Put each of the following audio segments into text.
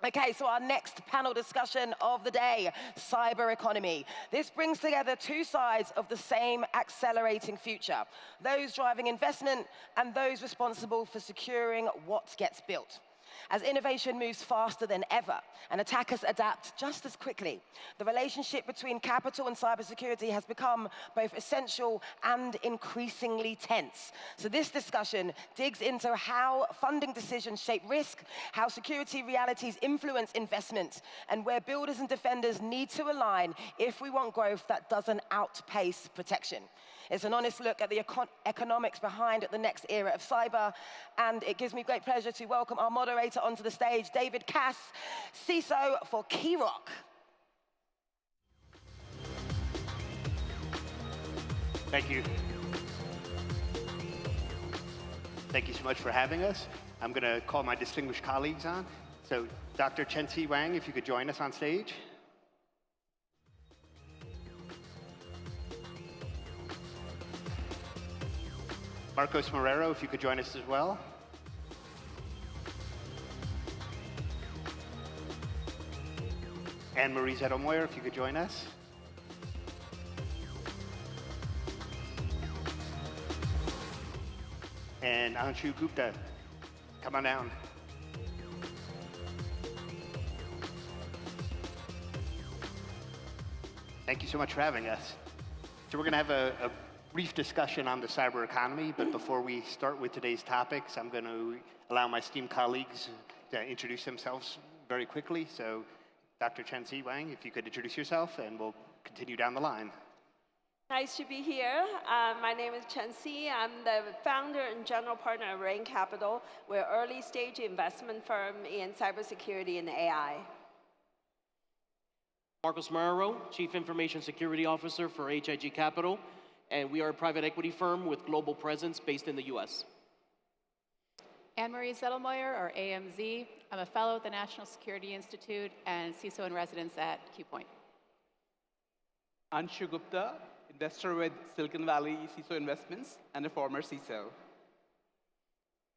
Okay, so our next panel discussion of the day, cyber economy. This brings together two sides of the same accelerating future, those driving investment and those responsible for securing what gets built. As innovation moves faster than ever and attackers adapt just as quickly, the relationship between capital and cybersecurity has become both essential and increasingly tense. So this discussion digs into how funding decisions shape risk, how security realities influence investment, and where builders and defenders need to align if we want growth that doesn't outpace protection. It's an honest look at the economics behind the next era of cyber, and it gives me great pleasure to welcome our moderator onto the stage, David Cass, CISO for Keyrock. Thank you. Thank you so much for having us. I'm going to call my distinguished colleagues on. So Dr. Chenxi Wang, if you could join us on stage. Marrero, if you could join us as well. And Zettlemoyer, if you could join us. And Anshu, Gupta, come on down. Thank you so much for having us. So we're going to have a brief discussion on the cyber economy, but before we start with today's topics, I'm going to allow my esteemed colleagues to introduce themselves very quickly. So Dr. Chenxi Wang, if you could introduce yourself, and we'll continue down the line. Nice to be here. My name is Chenxi. I'm the founder and general partner of Rain Capital. We're an early-stage investment firm in cybersecurity and AI. Marrero, Chief Information Security Officer for H.I.G Capital, and we are a private equity firm with global presence based in the U.S. Zettlemoyer, or AMZ. I'm a fellow at the National Security Institute and CISO in residence at QPoint. Anshu Gupta, investor with Silicon Valley CISO Investments and a former CISO.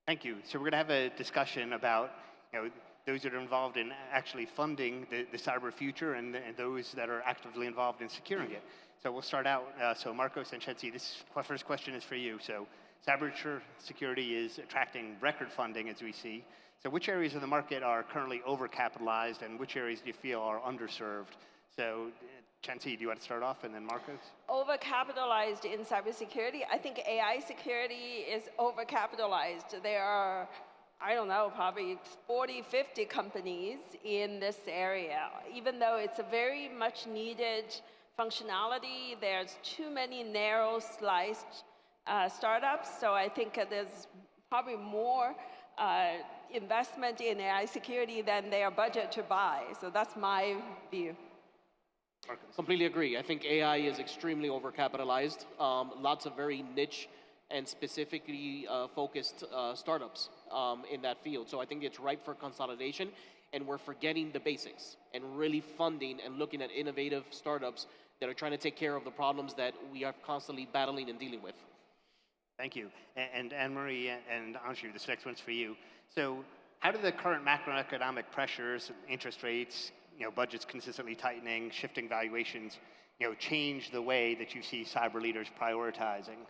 Thank you. So we're going to have a discussion about those that are involved in actually funding the cyber future and those that are actively involved in securing it. So we'll start out. So Marcos and Chenxi, this first question is for you. So cyber security is attracting record funding, as we see. So which areas of the market are currently overcapitalized, and which areas do you feel are underserved? So Chenxi, do you want to start off, and then Marcos? Overcapitalized in cybersecurity. I think AI security is overcapitalized. There are, I don't know, probably 40, 50 companies in this area. Even though it's a very much needed functionality, there's too many narrow sliced startups. So I think there's probably more investment in AI security than their budget to buy. So that's my view. Completely agree. I think AI is extremely overcapitalized. Lots of very niche and specifically focused startups in that field. So I think it's ripe for consolidation, and we're forgetting the basics and really funding and looking at innovative startups that are trying to take care of the problems that we are constantly battling and dealing with. Thank you. And Anne-Marie and Anshu, this next one's for you. So how do the current macroeconomic pressures, interest rates, budgets consistently tightening, shifting valuations, change the way that you see cyber leaders prioritizing?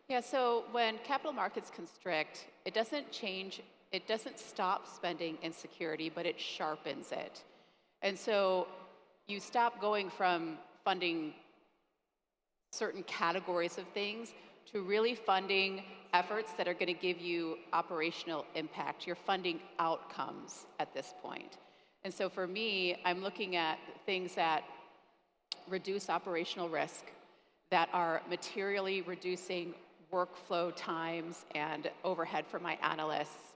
Yeah, so when capital markets constrict, it doesn't stop spending in security, but it sharpens it. And so you stop going from funding certain categories of things to really funding efforts that are going to give you operational impact. You're funding outcomes at this point. And so for me, I'm looking at things that reduce operational risk, that are materially reducing workflow times and overhead for my analysts.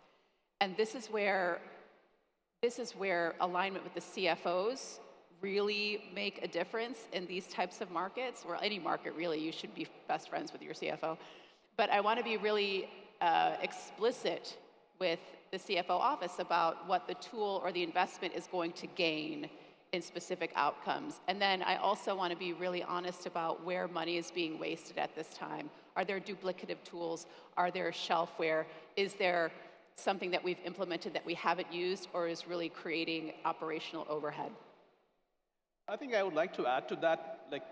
And this is where alignment with the CFOs really make a difference in these types of markets, or any market really. You should be best friends with your CFO. But I want to be really explicit with the CFO office about what the tool or the investment is going to gain in specific outcomes. And then I also want to be really honest about where money is being wasted at this time. Are there duplicative tools? Are there shelfware? Is there something that we've implemented that we haven't used or is really creating operational overhead? I think I would like to add to that, like,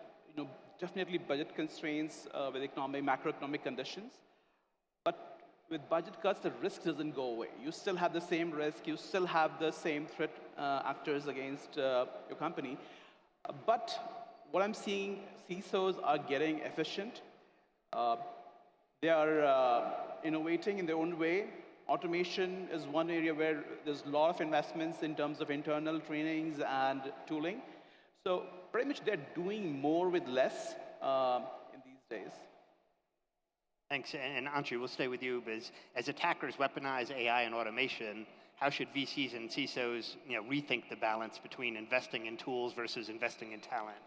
definitely budget constraints with macroeconomic conditions. But with budget cuts, the risk doesn't go away. You still have the same risk. You still have the same threat actors against your company. But what I'm seeing, CISOs are getting efficient. They are innovating in their own way. Automation is one area where there's a lot of investments in terms of internal trainings and tooling. So pretty much they're doing more with less in these days. Thanks. And Anshu, we'll stay with you. But as attackers weaponize AI and automation, how should VCs and CISOs rethink the balance between investing in tools versus investing in talent?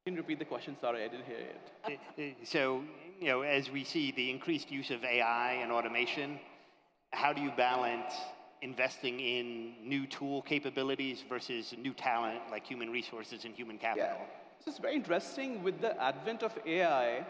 Can you repeat the question? Sorry, I didn't hear it. So, as we see the increased use of AI and automation, how do you balance investing in new tool capabilities versus new talent like human resources and human capital? Yeah. This is very interesting. With the advent of AI,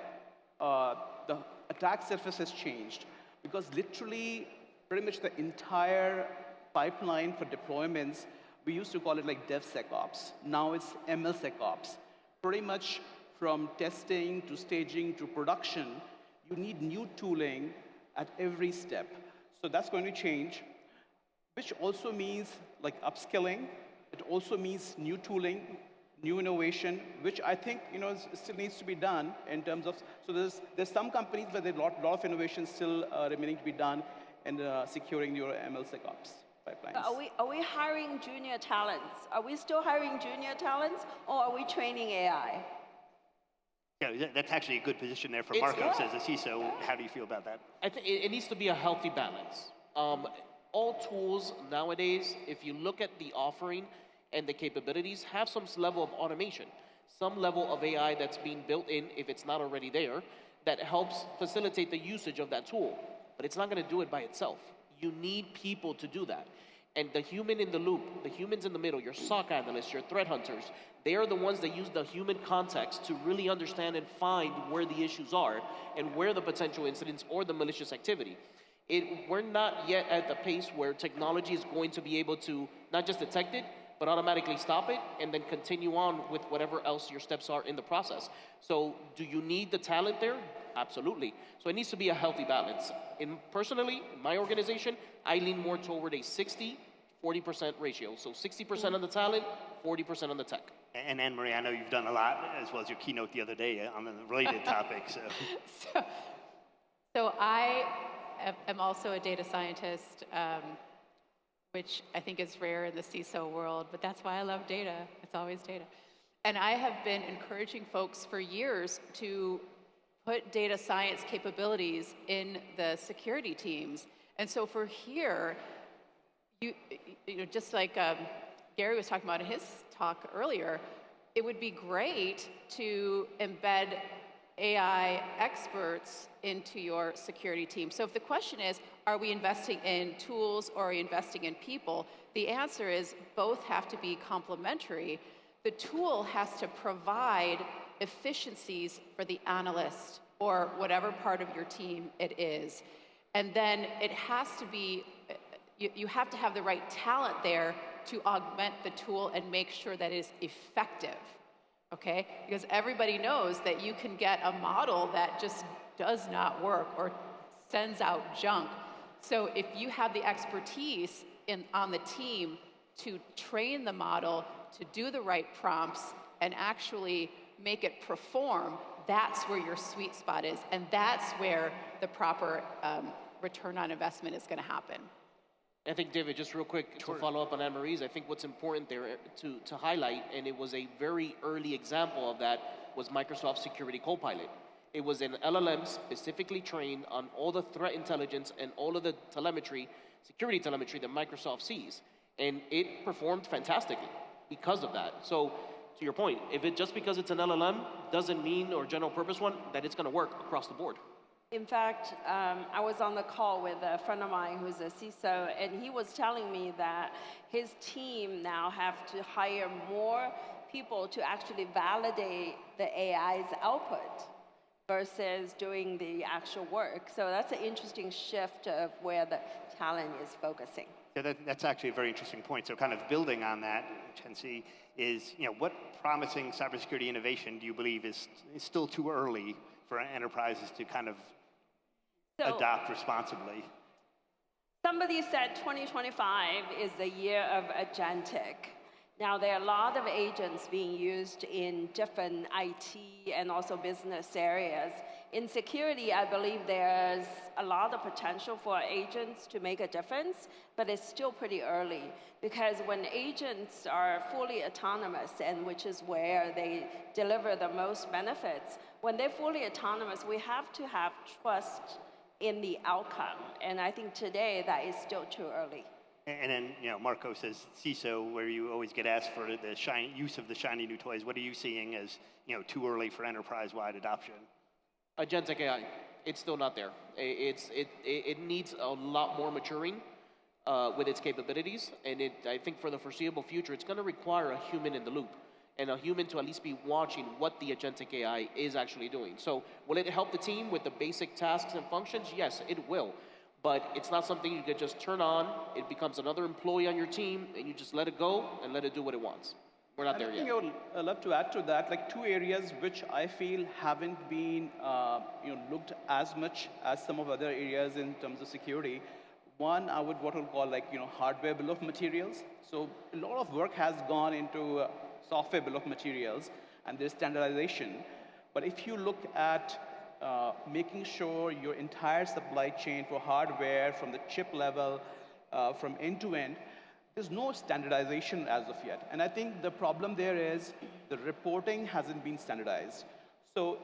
the attack surface has changed because literally pretty much the entire pipeline for deployments, we used to call it like DevSecOps. Now it's MLSecOps. Pretty much from testing to staging to production, you need new tooling at every step. So that's going to change, which also means like upskilling. It also means new tooling, new innovation, which I think still needs to be done in terms of. So there's some companies where there's a lot of innovation still remaining to be done in securing your MLSecOps pipelines. Are we hiring junior talents? Are we still hiring junior talents, or are we training AI? Yeah, that's actually a good position there for Marcos as a CISO. How do you feel about that? I think it needs to be a healthy balance. All tools nowadays, if you look at the offering and the capabilities, have some level of automation, some level of AI that's being built in, if it's not already there, that helps facilitate the usage of that tool. But it's not going to do it by itself. You need people to do that. And the human in the loop, the humans in the middle, your SOC analysts, your threat hunters, they are the ones that use the human context to really understand and find where the issues are and where the potential incidents or the malicious activity. We're not yet at the pace where technology is going to be able to not just detect it, but automatically stop it and then continue on with whatever else your steps are in the process. So do you need the talent there? Absolutely. So it needs to be a healthy balance. Personally, in my organization, I lean more toward a 60-40% ratio. So 60% on the talent, 40% on the tech. And Anne-Marie, I know you've done a lot, as well as your keynote the other day on a related topic. So I am also a data scientist, which I think is rare in the CISO world, but that's why I love data. It's always data. And I have been encouraging folks for years to put data science capabilities in the security teams. And so for here, just like Gary was talking about in his talk earlier, it would be great to embed AI experts into your security team. So if the question is, are we investing in tools or are we investing in people? The answer is both have to be complementary. The tool has to provide efficiencies for the analyst or whatever part of your team it is. And then it has to be, you have to have the right talent there to augment the tool and make sure that it is effective. Okay? Because everybody knows that you can get a model that just does not work or sends out junk. So if you have the expertise on the team to train the model, to do the right prompts, and actually make it perform, that's where your sweet spot is. And that's where the proper return on investment is going to happen. I think, David, just real quick to follow up on Anne-Marie's, I think what's important there to highlight, and it was a very early example of that, was Microsoft Security Copilot. It was an LLM specifically trained on all the threat intelligence and all of the telemetry, security telemetry that Microsoft sees. And it performed fantastically because of that. So to your point, just because it's an LLM doesn't mean, or general purpose one, that it's going to work across the board. In fact, I was on the call with a friend of mine who's a CISO, and he was telling me that his team now have to hire more people to actually validate the AI's output versus doing the actual work. So that's an interesting shift of where the talent is focusing. Yeah, that's actually a very interesting point. So kind of building on that, Chenxi, is what promising cybersecurity innovation do you believe is still too early for enterprises to kind of adopt responsibly? Somebody said 2025 is the year of agentic. Now, there are a lot of agents being used in different IT and also business areas. In security, I believe there's a lot of potential for agents to make a difference, but it's still pretty early because when agents are fully autonomous, and which is where they deliver the most benefits, when they're fully autonomous, we have to have trust in the outcome. And I think today that is still too early. And then, Marco says CISO, where you always get asked for the use of the shiny new toys. What are you seeing as, too early for enterprise-wide adoption? Agentic AI, it's still not there. It needs a lot more maturing with its capabilities, and I think for the foreseeable future, it's going to require a human in the loop, and a human to at least be watching what the agentic AI is actually doing. So will it help the team with the basic tasks and functions? Yes, it will. But it's not something you could just turn on. It becomes another employee on your team, and you just let it go and let it do what it wants. We're not there yet. I think I would love to add to that, like 2 areas which I feel haven't been looked as much as some of other areas in terms of security. One, I would what we'll call hardware bill of materials. So a lot of work has gone into software bill of materials, and there's standardization. But if you look at making sure your entire supply chain for hardware from the chip level, from end to end, there's no standardization as of yet. And I think the problem there is the reporting hasn't been standardized. So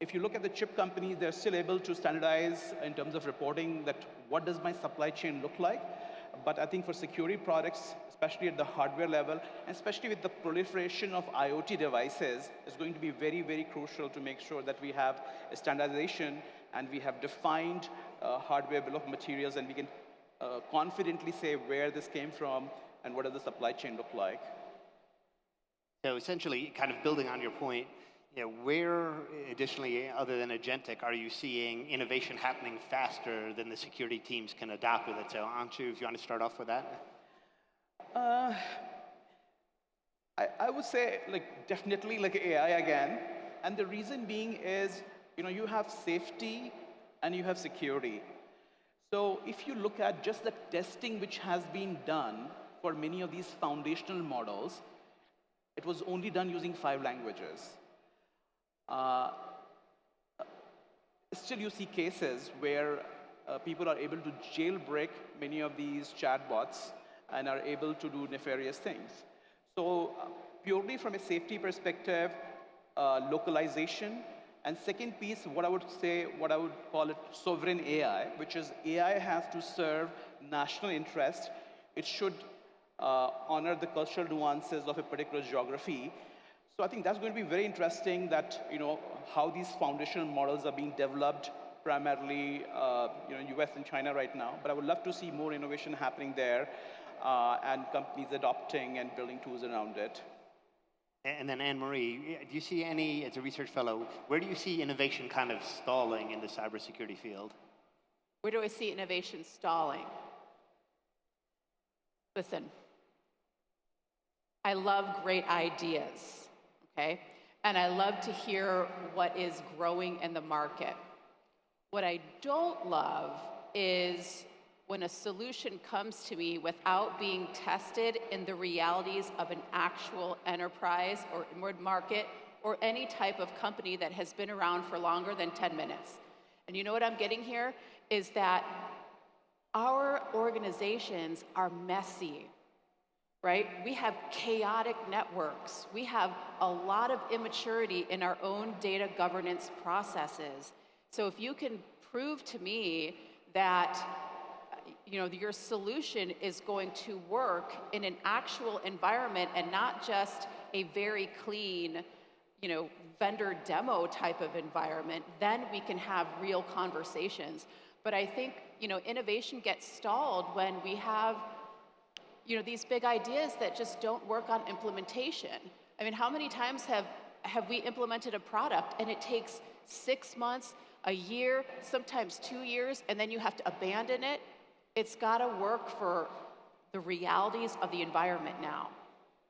if you look at the chip companies, they're still able to standardize in terms of reporting that what does my supply chain look like. But I think for security products, especially at the hardware level, and especially with the proliferation of IoT devices, it's going to be very, very crucial to make sure that we have a standardization and we have defined hardware bill of materials, and we can confidently say where this came from and what does the supply chain look like. So essentially, kind of building on your point, where additionally, other than agentic, are you seeing innovation happening faster than the security teams can adopt with it? So Anshu, if you want to start off with that. I would say definitely AI again. And the reason being is, you have safety and you have security. So if you look at just the testing which has been done for many of these foundational models, it was only done using 5 languages. Still you see cases where people are able to jailbreak many of these chatbots and are able to do nefarious things. So purely from a safety perspective, localization, and second piece, what I would call it sovereign AI, which is AI has to serve national interest. It should honor the cultural nuances of a particular geography. So I think that's going to be very interesting that, how these foundational models are being developed primarily, US and China right now. But I would love to see more innovation happening there and companies adopting and building tools around it. And then Anne-Marie, do you see any, as a research fellow, where do you see innovation kind of stalling in the cybersecurity field? Where do I see innovation stalling? Listen, I love great ideas, okay? And I love to hear what is growing in the market. What I don't love is when a solution comes to me without being tested in the realities of an actual enterprise or mid-market or any type of company that has been around for longer than 10 minutes. And you know what I'm getting here is that our organizations are messy, right? We have chaotic networks. We have a lot of immaturity in our own data governance processes. So if you can prove to me that your solution is going to work in an actual environment and not just a very clean, vendor demo type of environment, then we can have real conversations. But I think, innovation gets stalled when we have, these big ideas that just don't work on implementation. I mean, how many times have we implemented a product and it takes 6 months, a year, sometimes 2 years, and then you have to abandon it. It's got to work for the realities of the environment now.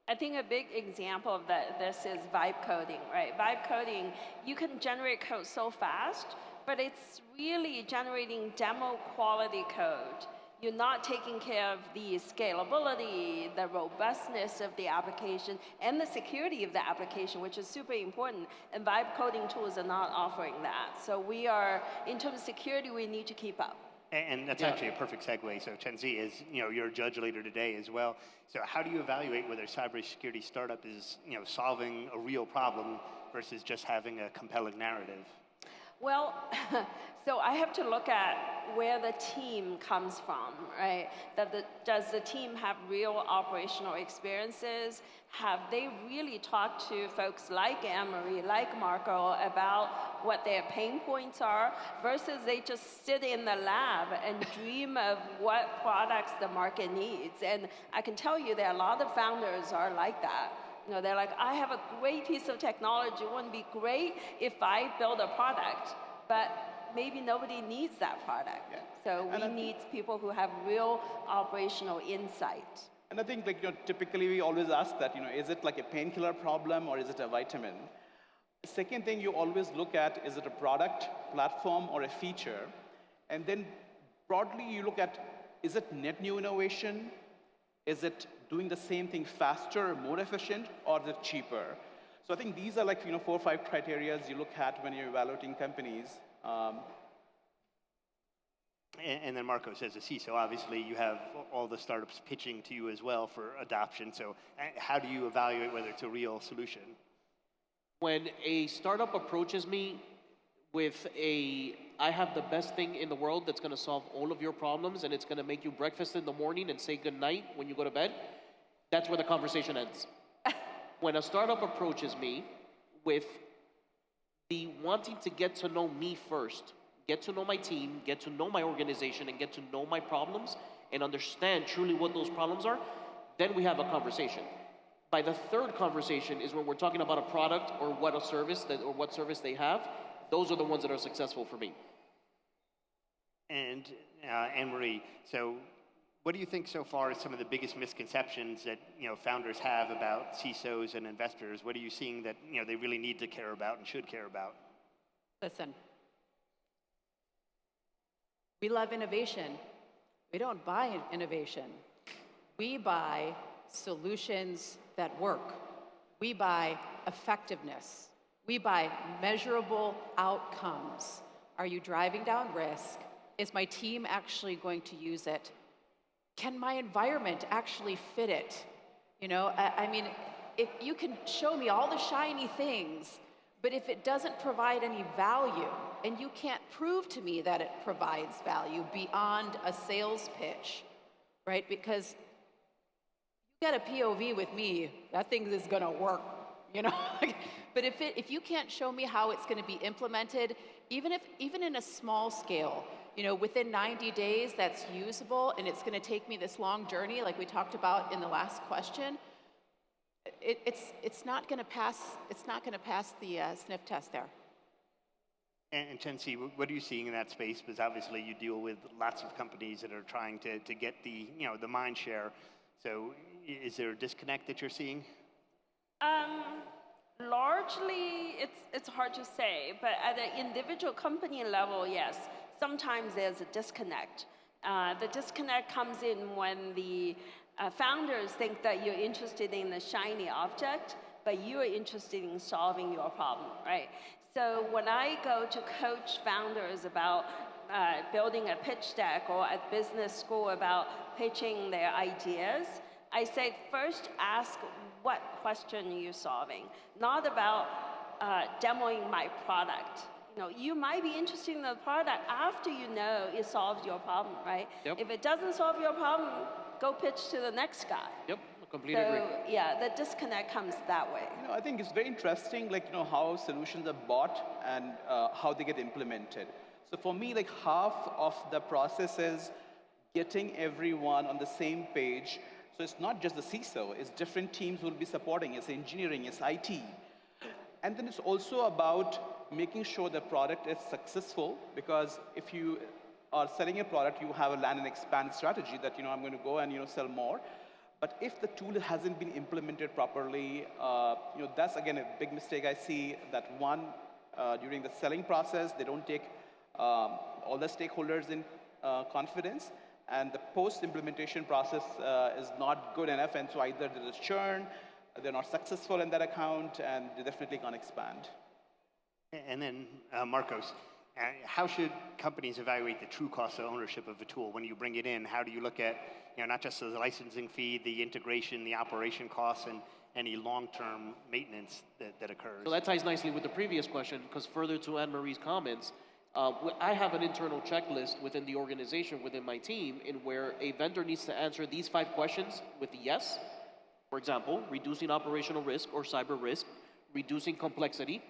I think a big example of this is vibe coding, right? Vibe coding, you can generate code so fast, but it's really generating demo quality code. You're not taking care of the scalability, the robustness of the application, and the security of the application, which is super important. And vibe coding tools are not offering that. So we are, in terms of security, we need to keep up. And that's actually a perfect segue. So Chenxi is, you're a judge later today as well. So how do you evaluate whether a cybersecurity startup is, solving a real problem versus just having a compelling narrative? Well, so I have to look at where the team comes from, right? Does the team have real operational experiences? Have they really talked to folks like Anne-Marie, like Marco, about what their pain points are, versus they just sit in the lab and dream of what products the market needs? And I can tell you that a lot of founders are like that. They're like, I have a great piece of technology. It wouldn't be great if I build a product, but maybe nobody needs that product. Yeah. So we need people who have real operational insight. And I think, typically we always ask that, is it like a painkiller problem or is it a vitamin? The second thing you always look at, is it a product, platform, or a feature? And then broadly you look at, is it net new innovation? Is it doing the same thing faster, more efficient, or is it cheaper? So I think these are 4 or 5 criteria you look at when you're evaluating companies. And then Marco says, as CISO, obviously you have all the startups pitching to you as well for adoption. So how do you evaluate whether it's a real solution? When a startup approaches me with I have the best thing in the world that's going to solve all of your problems and it's going to make you breakfast in the morning and say goodnight when you go to bed, that's where the conversation ends. When a startup approaches me with the wanting to get to know me first, get to know my team, get to know my organization, and get to know my problems and understand truly what those problems are, then we have a conversation. By the third conversation is when we're talking about a product or what service they have. Those are the ones that are successful for me. And Anne-Marie, so what do you think so far is some of the biggest misconceptions that founders have about CISOs and investors? What are you seeing that they really need to care about and should care about? Listen, we love innovation. We don't buy innovation. We buy solutions that work. We buy effectiveness. We buy measurable outcomes. Are you driving down risk? Is my team actually going to use it? Can my environment actually fit it? I mean, if you can show me all the shiny things, but if it doesn't provide any value, and you can't prove to me that it provides value beyond a sales pitch, right? Because you get a POV with me, that thing is gonna work, But if you can't show me how it's gonna be implemented, even in a small scale, within 90 days that's usable and it's gonna take me this long journey like we talked about in the last question, it's not gonna pass the sniff test there. And Chenxi, what are you seeing in that space? Because obviously you deal with lots of companies that are trying to get the mind share. So is there a disconnect that you're seeing? Largely, it's hard to say, but at an individual company level, yes, sometimes there's a disconnect. The disconnect comes in when the founders think that you're interested in the shiny object, but you are interested in solving your problem, right? So when I go to coach founders about building a pitch deck or at business school about pitching their ideas, I say first ask what question are you solving, not about demoing my product. You might be interested in the product after it solves your problem, right? Yep. If it doesn't solve your problem, go pitch to the next guy. Yep, completely agree. Yeah, the disconnect comes that way. I think it's very interesting, how solutions are bought and how they get implemented. So for me, half of the process is getting everyone on the same page. So it's not just the CISO, it's different teams who will be supporting, it's engineering, it's IT. And then it's also about making sure the product is successful, because if you are selling a product, you have a land and expand strategy that, I'm going to go and, sell more. But if the tool hasn't been implemented properly, that's again a big mistake I see. That one, during the selling process, they don't take all the stakeholders in confidence, and the post-implementation process is not good enough, and so either there is churn, they're not successful in that account, and they definitely can't expand. And then, Marcos, how should companies evaluate the true cost of ownership of a tool when you bring it in? How do you look at, not just the licensing fee, the integration, the operation costs, and any long-term maintenance that occurs? So that ties nicely with the previous question, because further to Anne-Marie's comments, I have an internal checklist within the organization, within my team, in where a vendor needs to answer these 5 questions with yes. For example, reducing operational risk or cyber risk, reducing complexity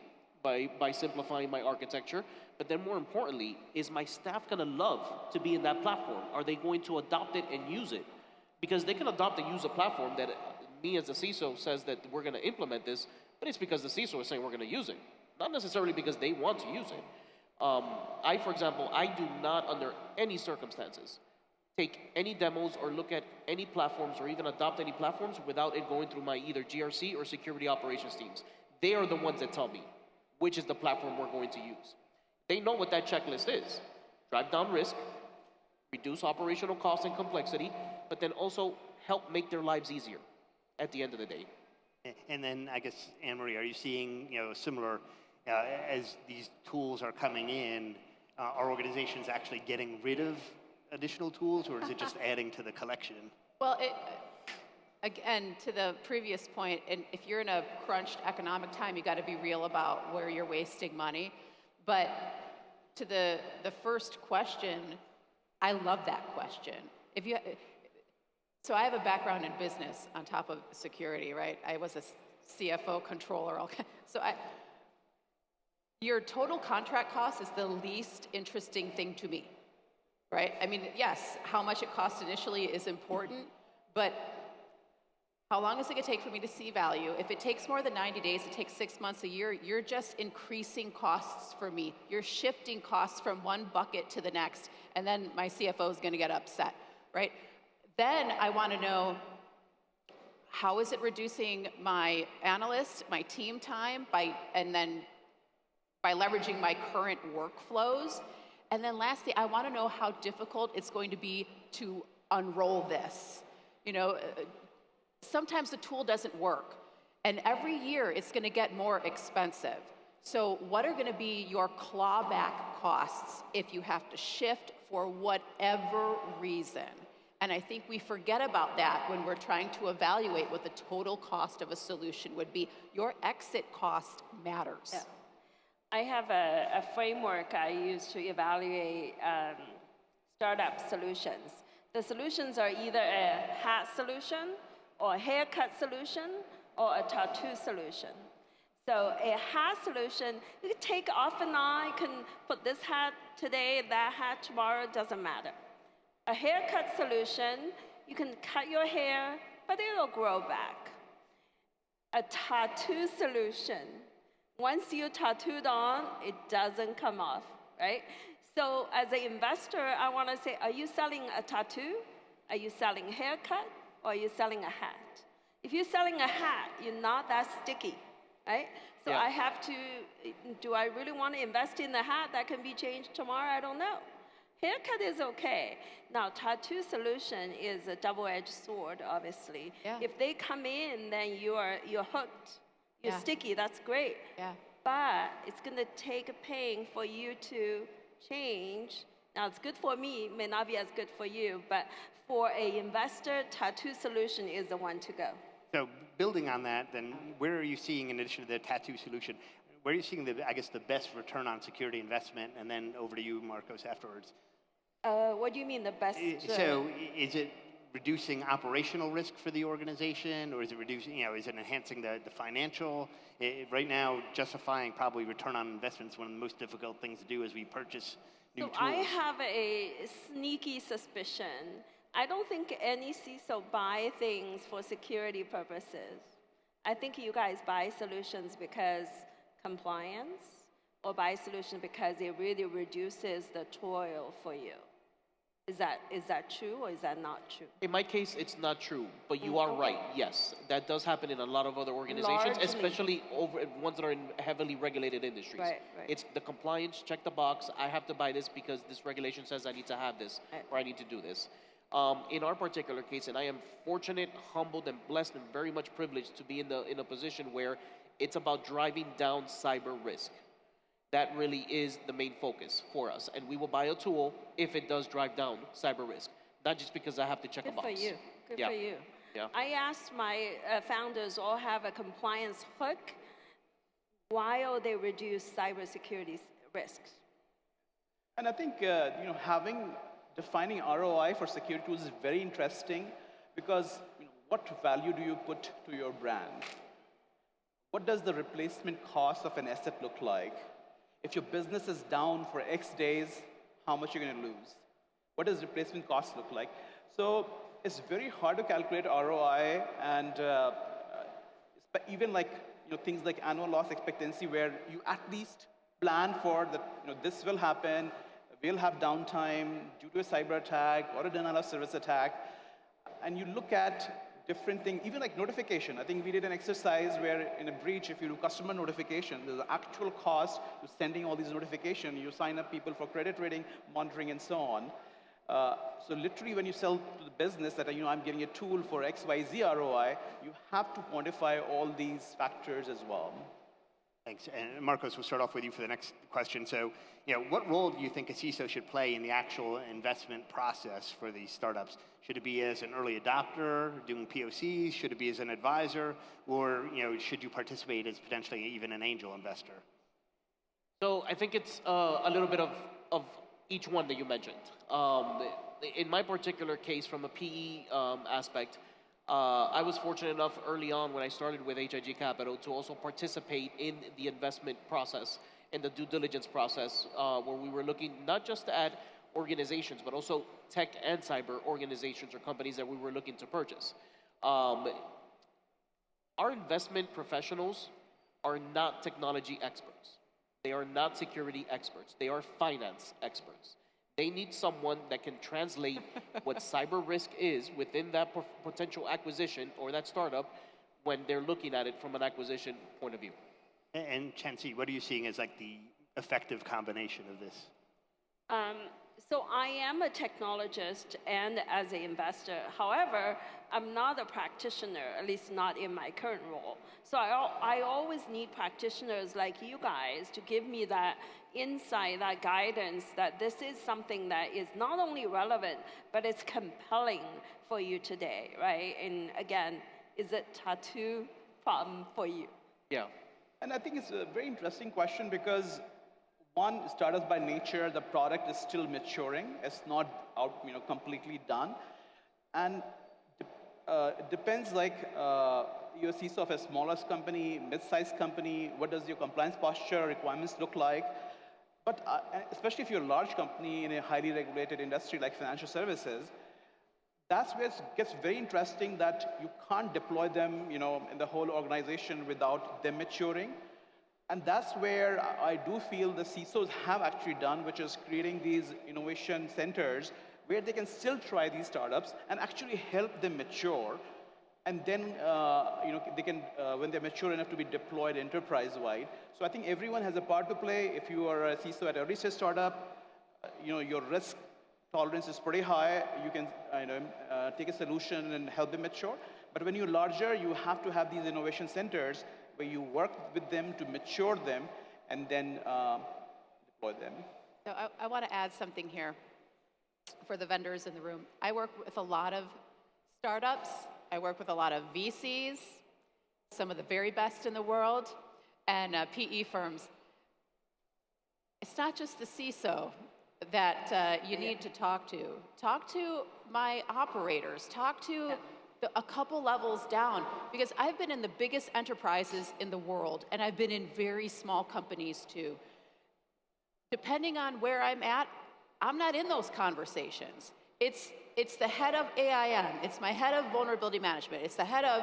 by simplifying my architecture, but then more importantly, is my staff going to love to be in that platform? Are they going to adopt it and use it? Because they can adopt and use a platform that me as a CISO says that we're going to implement this, but it's because the CISO is saying we're going to use it, not necessarily because they want to use it. For example, I do not, under any circumstances, take any demos or look at any platforms or even adopt any platforms without it going through my either GRC or security operations teams. They are the ones that tell me which is the platform we're going to use. They know what that checklist is. Drive down risk, reduce operational costs and complexity, but then also help make their lives easier at the end of the day. And then I guess, Anne-Marie, are you seeing similar, as these tools are coming in, are organizations actually getting rid of additional tools, or is it just adding to the collection? Well, again, to the previous point, and if you're in a crunched economic time, you got to be real about where you're wasting money. But to the first question, I love that question. So I have a background in business on top of security, right? I was a CFO, controller. So your total contract cost is the least interesting thing to me, right? I mean, yes, how much it costs initially is important, but how long is it going to take for me to see value? If it takes more than 90 days, it takes 6 months, a year, you're just increasing costs for me. You're shifting costs from one bucket to the next, and then my CFO is going to get upset, right? Then I want to know, how is it reducing my analyst, my team time, and then by leveraging my current workflows? And then lastly, I want to know how difficult it's going to be to unroll this. Sometimes the tool doesn't work, and every year it's going to get more expensive. So what are going to be your clawback costs if you have to shift for whatever reason? And I think we forget about that when we're trying to evaluate what the total cost of a solution would be. Your exit cost matters. Yeah. I have a framework I use to evaluate startup solutions. The solutions are either a hat solution, or a haircut solution, or a tattoo solution. So a hat solution, you can take off and on, you can put this hat today, that hat tomorrow, doesn't matter. A haircut solution, you can cut your hair, but it'll grow back. A tattoo solution, once you tattooed on, it doesn't come off, right? So as an investor, I want to say, are you selling a tattoo? Are you selling a haircut? Or are you selling a hat? If you're selling a hat, you're not that sticky, right? So Yeah. I have to, do I really want to invest in the hat that can be changed tomorrow? I don't know. Haircut is okay. Now, tattoo solution is a double-edged sword, obviously. Yeah. If they come in, then you're hooked. You're Yeah. sticky, that's great. Yeah. But it's going to take a pain for you to change. Now, it's good for me, may not be as good for you, but for an investor, tattoo solution is the one to go. So building on that, then where are you seeing, in addition to the tattoo solution, where are you seeing, the best return on security investment? And then over to you, Marcos, afterwards. What do you mean the best? So is it reducing operational risk for the organization, or is it reducing, is it enhancing the financial? Right now, justifying probably return on investment is one of the most difficult things to do as we purchase new tools. I have a sneaky suspicion. I don't think any CISO buy things for security purposes. I think you guys buy solutions because compliance, or buy a solution because it really reduces the toil for you. Is that true or is that not true? In my case, it's not true, but you are right. Yes, that does happen in a lot of other organizations, Largely. especially over ones that are in heavily regulated industries. Right. It's the compliance, check the box. I have to buy this because this regulation says I need to have this, Right. or I need to do this. In our particular case, and I am fortunate, humbled, and blessed, and very much privileged to be in a position where it's about driving down cyber risk. That really is the main focus for us. And we will buy a tool if it does drive down cyber risk, not just because I have to check a box. Good for you. Good Yeah. for you. Yeah. I asked my founders all have a compliance hook while they reduce cybersecurity risks. And I think defining ROI for security tools is very interesting because what value do you put to your brand? What does the replacement cost of an asset look like? If your business is down for X days, how much you're going to lose? What does replacement cost look like? So it's very hard to calculate ROI, and even things like annual loss expectancy, where you at least plan for that. This will happen. We'll have downtime due to a cyber attack or a denial of service attack, and you look at different things, even like notification. I think we did an exercise where in a breach, if you do customer notification, there's an actual cost to sending all these notifications. You sign up people for credit rating, monitoring, and so on. So literally, when you sell to the business that I'm getting a tool for XYZ ROI, you have to quantify all these factors as well. Thanks. And Marcos, we'll start off with you for the next question. So, what role do you think a CISO should play in the actual investment process for these startups? Should it be as an early adopter, doing POCs? Should it be as an advisor? Or, should you participate as potentially even an angel investor? So I think it's a little bit of each one that you mentioned. In my particular case, from a PE aspect, I was fortunate enough early on when I started with H.I.G Capital to also participate in the investment process, in the due diligence process, where we were looking not just at organizations, but also tech and cyber organizations or companies that we were looking to purchase. Our investment professionals are not technology experts. They are not security experts. They are finance experts. They need someone that can translate what cyber risk is within that potential acquisition or that startup when they're looking at it from an acquisition point of view. And Chenxi, what are you seeing as like the effective combination of this? So I am a technologist and as an investor. However, I'm not a practitioner, at least not in my current role. So I always need practitioners like you guys to give me that insight, that guidance, that this is something that is not only relevant, but it's compelling for you today, right? And again, is it tattoo problem for you? Yeah. And I think it's a very interesting question because one, startups by nature, the product is still maturing. It's not out, completely done. And it depends you're a CISO of a smallest company, mid-sized company, what does your compliance posture requirements look like? But especially if you're a large company in a highly regulated industry like financial services, that's where it gets very interesting that you can't deploy them, in the whole organization without them maturing. And that's where I do feel the CISOs have actually done, which is creating these innovation centers where they can still try these startups and actually help them mature. And then, they can, when they're mature enough to be deployed enterprise-wide. So I think everyone has a part to play. If you are a CISO at a research startup, your risk tolerance is pretty high. You can take a solution and help them mature. But when you're larger, you have to have these innovation centers where you work with them to mature them and then deploy them. So I want to add something here for the vendors in the room. I work with a lot of startups. I work with a lot of VCs, some of the very best in the world, and PE firms. It's not just the CISO that you need to talk to. Talk to my operators. Talk to a couple levels down, because I've been in the biggest enterprises in the world, and I've been in very small companies too. Depending on where I'm at, I'm not in those conversations. It's the head of AIM, it's my head of vulnerability management, it's the head of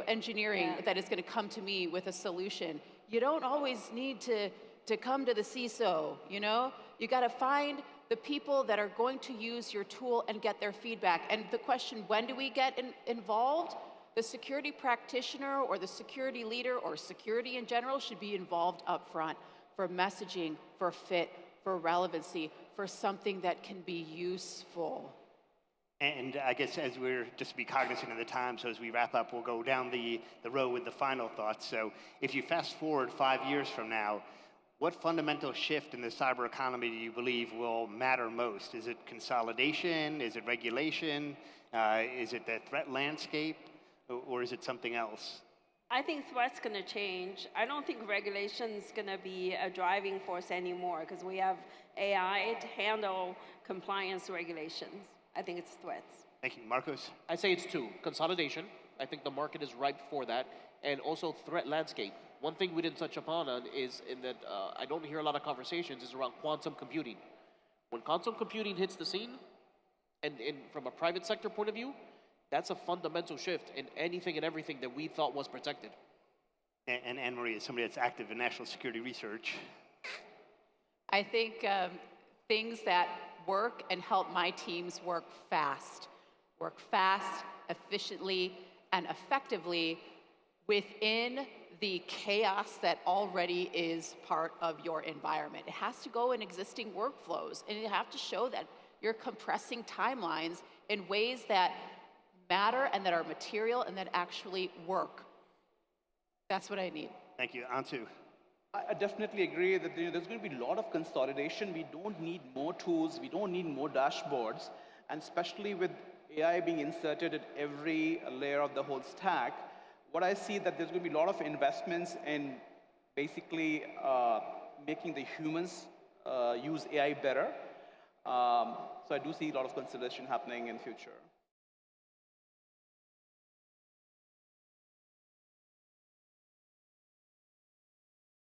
engineering that is going to come to me with a solution. You don't always need to to come to the CISO, you know? You gotta find the people that are going to use your tool and get their feedback. And the question, when do we get involved? The security practitioner or the security leader or security in general should be involved up front for messaging, for fit, for relevancy, for something that can be useful. And I guess as we're just to be cognizant of the time, so as we wrap up, we'll go down the road with the final thoughts. So if you fast forward 5 years from now, what fundamental shift in the cyber economy do you believe will matter most? Is it consolidation? Is it regulation? Is it the threat landscape? Or is it something else? I think threats going to change. I don't think regulation's going to be a driving force anymore because we have AI to handle compliance regulations. I think it's threats. Thank you. Marcos? I say it's two. Consolidation. I think the market is ripe for that. And also threat landscape. One thing we didn't touch upon is in that I don't hear a lot of conversations is around quantum computing. When quantum computing hits the scene, and from a private sector point of view, that's a fundamental shift in anything and everything that we thought was protected. And Anne-Marie is somebody that's active in national security research. I think things that work and help my teams work fast, efficiently, and effectively within the chaos that already is part of your environment. It has to go in existing workflows, and you have to show that you're compressing timelines in ways that matter and that are material and that actually work. That's what I need. Thank you. Anshu? I definitely agree that there's going to be a lot of consolidation. We don't need more tools. We don't need more dashboards. And especially with AI being inserted at every layer of the whole stack, what I see that there's going to be a lot of investments in basically making the humans use AI better. So I do see a lot of consolidation happening in the future.